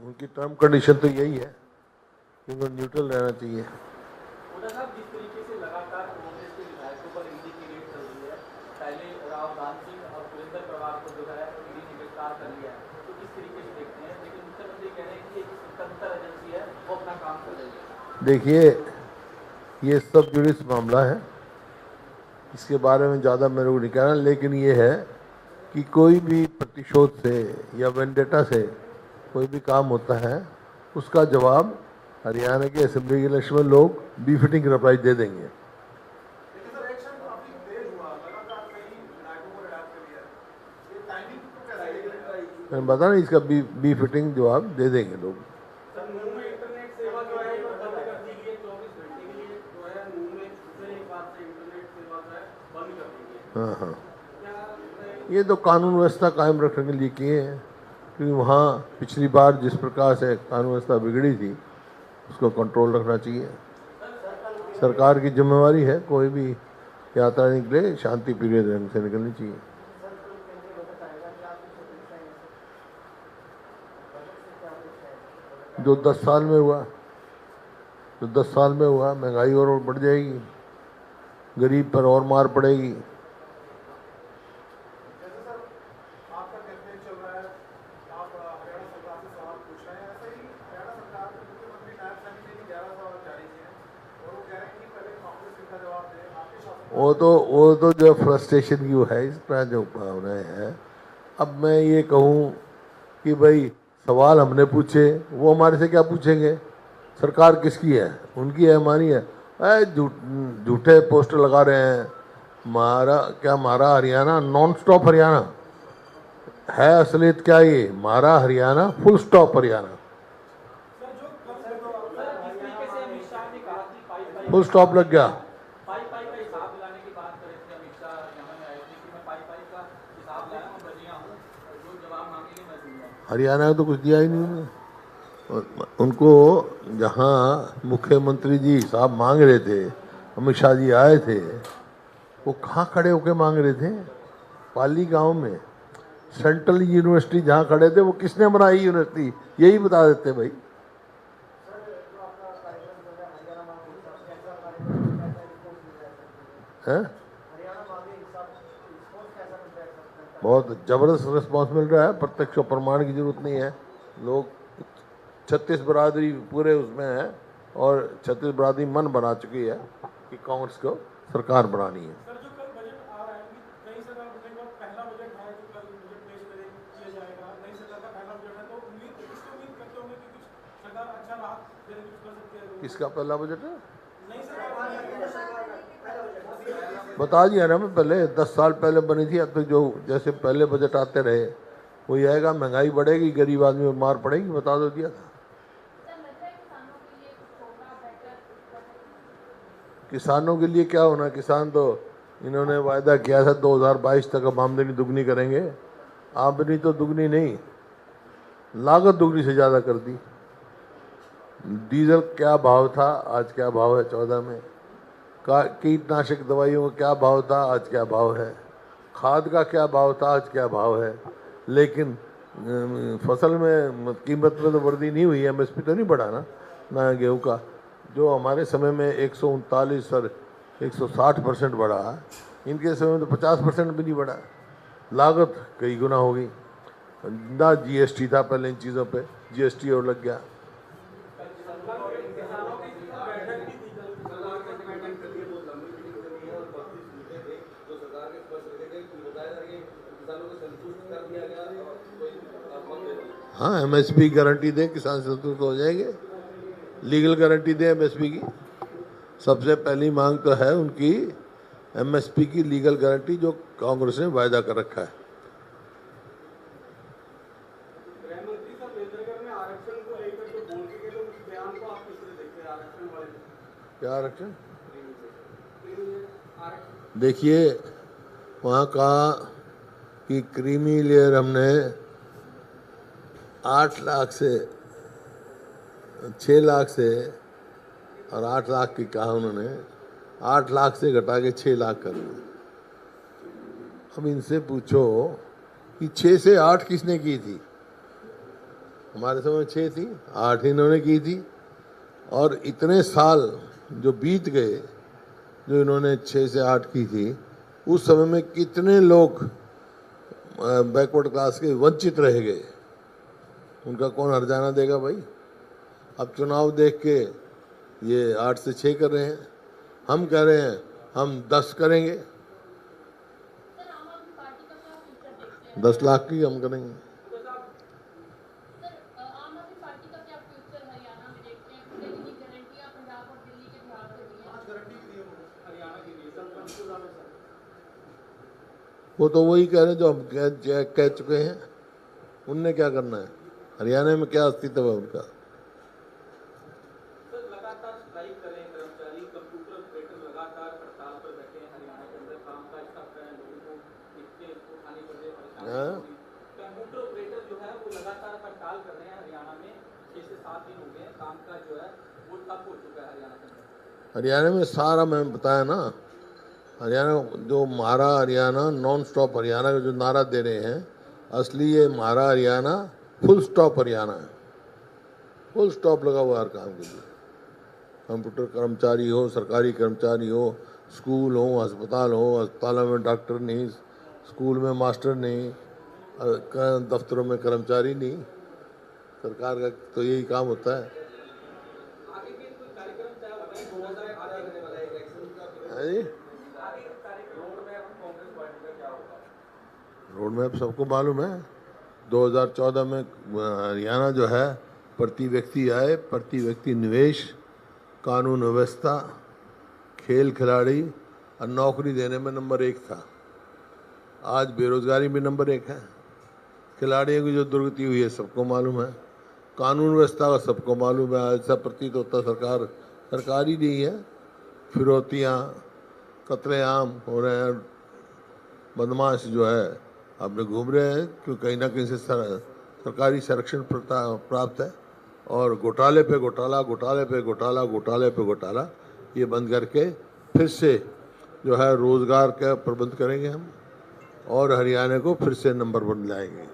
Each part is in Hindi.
उनकी टर्म कंडीशन तो यही है कि उनको न्यूट्रल रहना चाहिए। जिस तरीके से लगातार कांग्रेस के विधायकों पर ईडी की रेड चल रही है, पहले राव दान सिंह और सुरेंद्र पवार को जो है ईडी ने गिरफ्तार कर लिया है, तो किस तरीके से देखते हैं? लेकिन मुख्यमंत्री कह रहे हैं कि एक स्वतंत्र एजेंसी है, वो अपना काम कर रही है। देखिए, ये सब जुडिस मामला है, इसके बारे में ज़्यादा मेरे को नहीं कहना, लेकिन ये है कि कोई भी प्रतिशोध से या वेंडेटा से कोई भी काम होता है, उसका जवाब हरियाणा के असेंबली के इलेक्शन में लोग बीफिटिंग रिप्लाई दे देंगे। मैंने बताया ना, इसका बीफिटिंग जवाब दे देंगे लोग। हाँ हाँ, ये तो कानून व्यवस्था कायम रखने के लिए किए हैं, क्योंकि वहाँ पिछली बार जिस प्रकार से कानून व्यवस्था बिगड़ी थी उसको कंट्रोल रखना चाहिए। सरकार की जिम्मेवारी है, कोई भी यात्रा निकले शांति प्रिय ढंग से निकलनी चाहिए। जो 10 साल में हुआ, तो 10 साल में हुआ, महंगाई और बढ़ जाएगी, गरीब पर और मार पड़ेगी। वो तो जो फ्रस्ट्रेशन की वो है, इस पर जो भावना है। अब मैं ये कहूँ कि भाई सवाल हमने पूछे, वो हमारे से क्या पूछेंगे? सरकार किसकी है? उनकी है, हमारी है? झूठे पोस्टर लगा रहे हैं। हमारा हरियाणा नॉन स्टॉप हरियाणा है, असलियत क्या ये? हमारा Haryana full stop Haryana, full stop लग गया। हरियाणा को तो कुछ दिया ही नहीं उनको। जहाँ मुख्यमंत्री जी साहब मांग रहे थे, अमित शाह जी आए थे, वो कहाँ खड़े होके मांग रहे थे? पाली गांव में। सेंट्रल यूनिवर्सिटी जहाँ खड़े थे, वो किसने बनाई यूनिवर्सिटी? यही बता देते भाई। है बहुत जबरदस्त रिस्पॉन्स मिल रहा है, प्रत्यक्ष प्रमाण की जरूरत नहीं है। लोग 36 बरादरी पूरे उसमें है, और 36 बरादरी मन बना चुकी है कि कांग्रेस को सरकार बनानी है। किसका पहला बजट है? बता दिया ना मैं पहले, 10 साल पहले बनी थी। अब तो जो जैसे पहले बजट आते रहे वही आएगा। महंगाई बढ़ेगी, गरीब आदमी पर मार पड़ेगी, बता दो दिया था। किसानों के लिए क्या होना? किसान तो इन्होंने वायदा किया था 2022 तक अब आमदनी दुगनी करेंगे। आमदनी तो दुगनी नहीं, लागत दुगनी से ज़्यादा कर दी। डीजल क्या भाव था, आज क्या भाव है 14 में? कीटनाशक दवाइयों का क्या भाव था, आज क्या भाव है? खाद का क्या भाव था, आज क्या भाव है? लेकिन फसल में कीमत में तो वृद्धि नहीं हुई, एमएसपी तो नहीं बढ़ा ना गेहूँ का। जो हमारे समय में 139 और 160% बढ़ा, इनके समय में तो 50% भी नहीं बढ़ा। लागत कई गुना हो गई ना। जीएसटी था पहले इन चीज़ों पे, जीएसटी और लग गया। हाँ, एमएसपी गारंटी दें, किसान संतुष्ट हो जाएंगे। लीगल गारंटी दें एमएसपी की। सबसे पहली मांग तो है उनकी एमएसपी की लीगल गारंटी, जो कांग्रेस ने वायदा कर रखा है। क्या आरक्षण? देखिए, वहाँ कहा कि क्रीमी लेयर हमने 8 लाख से 6 लाख से, और 8 लाख की कहा उन्होंने, 8 लाख से घटा के 6 लाख कर दिया। अब इनसे पूछो कि 6 से 8 किसने की थी? हमारे समय में 6 थी, 8 इन्होंने की थी। और इतने साल जो बीत गए, जो इन्होंने 6 से 8 की थी, उस समय में कितने लोग बैकवर्ड क्लास के वंचित रह गए, उनका कौन हर्जाना देगा भाई। अब चुनाव देख के ये 8 से 6 कर रहे हैं, हम कह रहे हैं हम 10 करेंगे, 10 लाख की हम करेंगे। आम आदमी पार्टी का क्या फ्यूचर हरियाणा में देखते हैं? कितनी गारंटियां पंजाब और दिल्ली के बिहार से दी हैं? गारंटी दी है हरियाणा के लिए सर, पंचकुला में सर। वो तो वही कह रहे हैं जो हम कह चुके हैं। उनने क्या करना है, हरियाणा में क्या अस्तित्व है उनका। सर लगातार स्ट्राइक करें कर्मचारी, कंप्यूटर ऑपरेटर लगातार हड़ताल पर बैठे हैं हरियाणा के अंदर, कामकाज ठप है, लोगों को दिक्कतें उठानी पड़ रही है, हाँ? कंप्यूटर ऑपरेटर जो है वो लगातार हड़ताल कर रहे हैं हरियाणा में, 6 से 7 दिन हो गए हैं, कामकाज जो है वो ठप हो चुका है हरियाणा के अंदर। हरियाणा में सारा मैंने बताया ना, हरियाणा जो म्हारा हरियाणा, नॉन स्टॉप हरियाणा का जो नारा दे रहे हैं, असली ये म्हारा हरियाणा फुल स्टॉप हरियाणा है। फुल स्टॉप लगा हुआ हर काम के लिए। कंप्यूटर कर्मचारी हो, सरकारी कर्मचारी हो, स्कूल हो, अस्पताल हो, अस्पतालों में डॉक्टर नहीं, स्कूल में मास्टर नहीं, दफ्तरों में कर्मचारी नहीं। सरकार का तो यही काम होता है। आगे के कोई कार्यक्रम क्या होगा? 2018 में वाला इलेक्शन का है जी? आगे का कार्यक्रम रोड मैप कांग्रेस पार्टी का क्या होगा? रोड मैप सबको मालूम है। 2014 में हरियाणा जो है प्रति व्यक्ति आय, प्रति व्यक्ति निवेश, कानून व्यवस्था, खेल खिलाड़ी और नौकरी देने में नंबर 1 था। आज बेरोजगारी में नंबर 1 है। खिलाड़ियों की जो दुर्गति हुई है सबको मालूम है। कानून व्यवस्था का सबको मालूम है। ऐसा प्रतीत होता सरकार ही नहीं है। फिरौतियाँ, कत्लेआम हो रहे हैं, बदमाश जो है अपने घूम रहे हैं, क्यों कहीं ना कहीं से सरकारी संरक्षण प्राप्त है। और घोटाले पे घोटाला, घोटाले पे घोटाला, घोटाले पे घोटाला, ये बंद करके फिर से जो है रोजगार का प्रबंध करेंगे हम, और हरियाणा को फिर से नंबर 1 लाएंगे।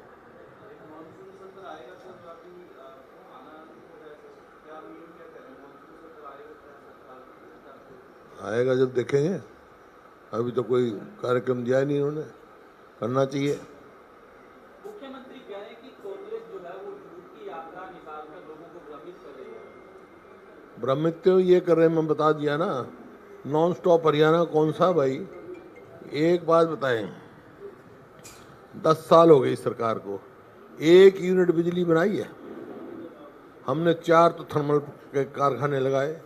आएगा जब देखेंगे। अभी तो कोई कार्यक्रम दिया नहीं इन्होंने, करना चाहिए। मुख्यमंत्री कह रहे हैं कि कांग्रेस जो है वो झूठ की यात्रा निकालकर लोगों को भ्रमित कर रही है। भ्रमित तो ये कर रहे हैं, मैं बता दिया ना। नॉन स्टॉप हरियाणा कौन सा भाई? एक बात बताएं, 10 साल हो गई सरकार को, 1 यूनिट बिजली बनाई है? हमने 4 तो थर्मल के कारखाने लगाए,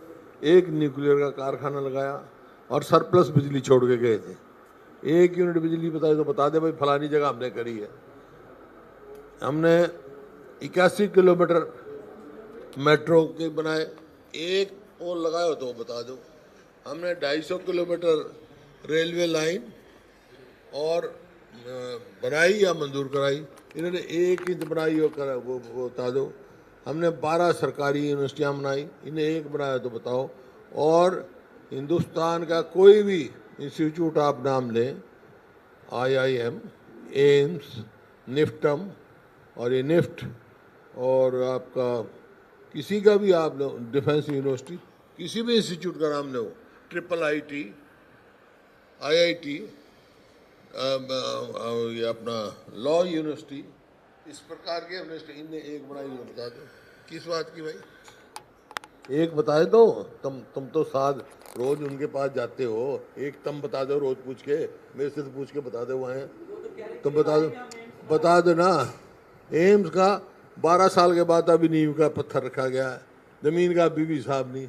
1 न्यूक्लियर का कारखाना लगाया, और सरप्लस बिजली छोड़ के गए थे। 1 यूनिट बिजली बताए तो बता दे भाई फलानी जगह हमने करी है। हमने 81 किलोमीटर मेट्रो के बनाए, 1 पोल लगाए हो तो बता दो। हमने 250 किलोमीटर रेलवे लाइन और बनाई या मंजूर कराई? इन्होंने 1 इंच बनाई हो कर वो बता दो। हमने 12 सरकारी यूनिवर्सिटियाँ बनाई, इन्हें 1 बनाया तो बताओ। और हिंदुस्तान का कोई भी इंस्टीट्यूट आप नाम लें, IIM, एम्स, निफ्टम और ये निफ्ट, और आपका किसी का भी आप लो, डिफेंस यूनिवर्सिटी, किसी भी इंस्टीट्यूट का नाम लो, IIT, IIT, ये अपना लॉ यूनिवर्सिटी, इस प्रकार के यूनिवर्सिटी इनने 1 बनाई हो बता दो। किस बात की भाई? 1 बताए तो तुम तो साथ रोज उनके पास जाते हो, 1 तुम बता दो रोज पूछ के, मेरे से तो पूछ के बता दो। वहाँ तुम बता दो ना। एम्स का 12 साल के बाद अभी नींव का पत्थर रखा गया है, जमीन का अभी भी हिसाब नहीं।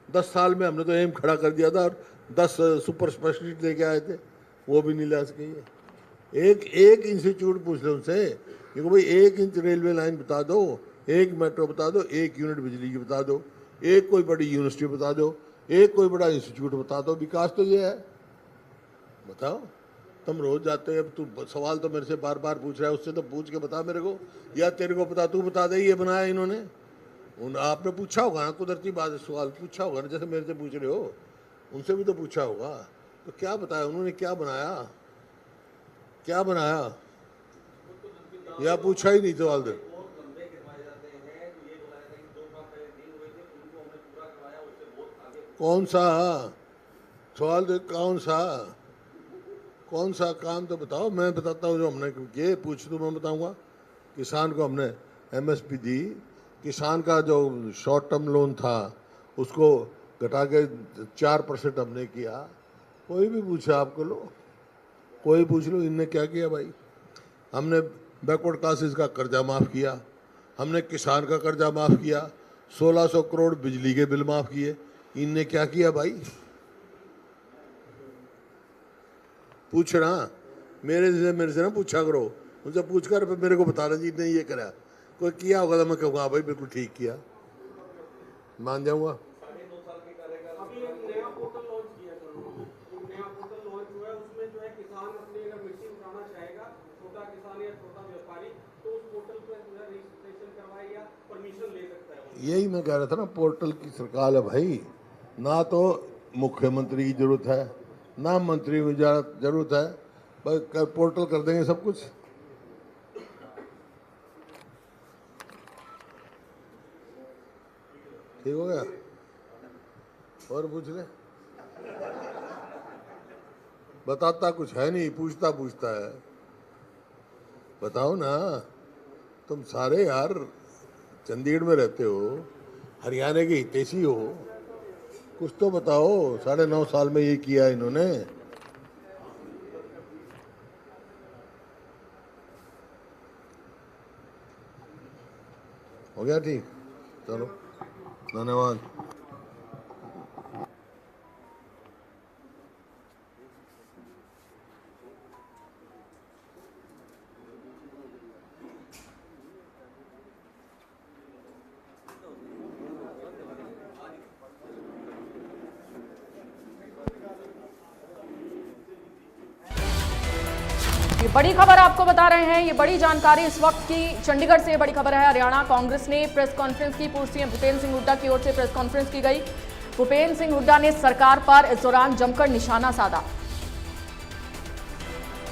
10 साल में हमने तो एम्स खड़ा कर दिया था, और 10 सुपर स्पेशलिस्ट लेके आए थे, वो भी नहीं ला सके। एक इंस्टीट्यूट पूछ लो उनसे कि भाई 1 इंच रेलवे लाइन बता दो, 1 मेट्रो बता दो, 1 यूनिट बिजली की बता दो, 1 कोई बड़ी यूनिवर्सिटी बता दो, 1 कोई बड़ा इंस्टीट्यूट बता दो। विकास तो ये है, बताओ। तुम रोज जाते हो, अब तू सवाल तो मेरे से बार बार पूछ रहा है, उससे तो पूछ के बता मेरे को, या तेरे को पता तू बता दे ये बनाया इन्होंने। आपने पूछा होगा ना, कुदरती बात है, सवाल पूछा होगा ना, जैसे मेरे से पूछ रहे हो, उनसे भी तो पूछा होगा। तो क्या बताया उन्होंने, क्या बनाया, क्या बनाया, या पूछा ही नहीं सवाल दे। कौन सा सवाल, तो कौन सा काम तो बताओ, मैं बताता हूँ जो हमने किए। पूछ तो मैं बताऊंगा। किसान को हमने MSP दी, किसान का जो शॉर्ट टर्म लोन था उसको घटा के 4% हमने किया। कोई भी पूछे आपको, लो कोई पूछ लो, इनने क्या किया भाई। हमने बैकवर्ड क्लासेस का कर्जा माफ़ किया, हमने किसान का कर्जा माफ़ किया, 1600 करोड़ बिजली के बिल माफ़ किए। इनने क्या किया भाई, पूछना। मेरे से ना पूछा करो, उनसे पूछ कर फिर मेरे को बता रहे जी नहीं ये करा। कोई किया होगा तो मैं कहूँगा हाँ भाई बिल्कुल ठीक किया, मान जाऊँगा। अभी एक नया पोर्टल लॉन्च किया सर, एक नया पोर्टल लॉन्च हुआ है, उसमें जो है किसान अपनी अगर मिर्ची उठाना चाहेगा, छोटा किसान या छोटा व्यापारी, तो उस पोर्टल पर जो है रजिस्ट्रेशन करवाए या परमिशन ले सकता है। यही मैं कह रहा था ना, पोर्टल की सरकार है भाई। ना तो मुख्यमंत्री की जरूरत है, ना मंत्री की जरूरत है, बस पोर्टल कर देंगे सब कुछ। ठीक हो गया, और पूछ ले। बताता कुछ है नहीं, पूछता है। बताओ ना, तुम सारे यार चंडीगढ़ में रहते हो, हरियाणा के हितैषी हो, कुछ तो बताओ। 9.5 साल में ये किया इन्होंने। हो गया ठीक, चलो धन्यवाद। ये बड़ी खबर आपको बता रहे हैं, ये बड़ी जानकारी इस वक्त की चंडीगढ़ से बड़ी खबर है। हरियाणा कांग्रेस ने प्रेस कॉन्फ्रेंस की, पूर्व सीएम भूपेंद्र सिंह हुड्डा की ओर से प्रेस कॉन्फ्रेंस की गई। भूपेंद्र सिंह हुड्डा ने सरकार पर इस दौरान जमकर निशाना साधा।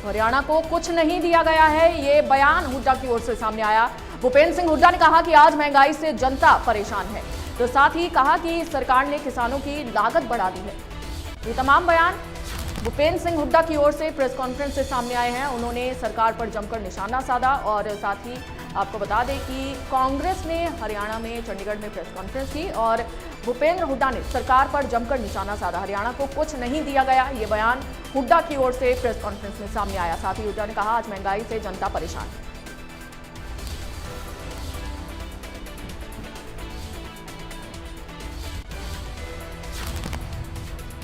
हरियाणा को कुछ नहीं दिया गया है, ये बयान हुड्डा की ओर से सामने आया। भूपेंद्र सिंह हुड्डा ने कहा कि आज महंगाई से जनता परेशान है, तो साथ ही कहा कि सरकार ने किसानों की लागत बढ़ा दी है। ये तमाम बयान भूपेंद्र सिंह हुड्डा की ओर से प्रेस कॉन्फ्रेंस से सामने आए हैं। उन्होंने सरकार पर जमकर निशाना साधा और साथ ही आपको बता दें कि कांग्रेस ने हरियाणा में चंडीगढ़ में प्रेस कॉन्फ्रेंस की और भूपेंद्र हुड्डा ने सरकार पर जमकर निशाना साधा। हरियाणा को कुछ नहीं दिया गया, ये बयान हुड्डा की ओर से प्रेस कॉन्फ्रेंस में सामने आया। साथ ही हुड्डा ने कहा आज महंगाई से जनता परेशान है।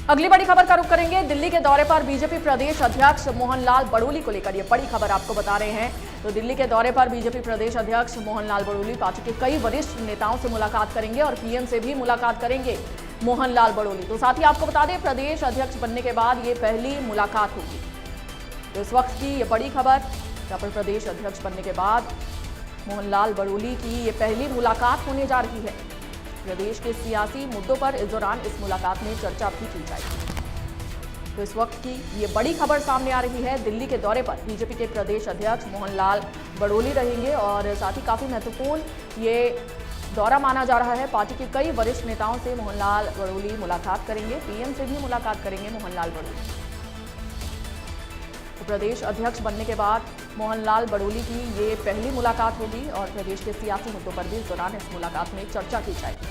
अगली बड़ी खबर का रुख करेंगे। दिल्ली के दौरे पर बीजेपी प्रदेश अध्यक्ष मोहनलाल बड़ोली को लेकर ये बड़ी खबर आपको बता रहे हैं। तो दिल्ली के दौरे पर बीजेपी प्रदेश अध्यक्ष मोहनलाल बड़ोली पार्टी के कई वरिष्ठ नेताओं से मुलाकात करेंगे और पीएम से भी मुलाकात करेंगे मोहनलाल बड़ोली। तो साथ ही आपको बता दें, प्रदेश अध्यक्ष बनने के बाद ये पहली मुलाकात होगी। तो इस वक्त की ये बड़ी खबर, जहां पर प्रदेश अध्यक्ष बनने के बाद मोहनलाल बड़ोली की ये पहली मुलाकात होने जा रही है। प्रदेश के सियासी मुद्दों पर इस दौरान इस मुलाकात में चर्चा भी की जाएगी। तो इस वक्त की ये बड़ी खबर सामने आ रही है। दिल्ली के दौरे पर बीजेपी के प्रदेश अध्यक्ष मोहनलाल बड़ोली रहेंगे और साथ ही काफी महत्वपूर्ण ये दौरा माना जा रहा है। पार्टी के कई वरिष्ठ नेताओं से मोहनलाल बड़ोली मुलाकात करेंगे, पीएम से भी मुलाकात करेंगे मोहनलाल बड़ोली। तो प्रदेश अध्यक्ष बनने के बाद मोहनलाल बड़ोली की ये पहली मुलाकात होगी और प्रदेश के सियासी मुद्दों पर भी इस दौरान इस मुलाकात में चर्चा की जाएगी।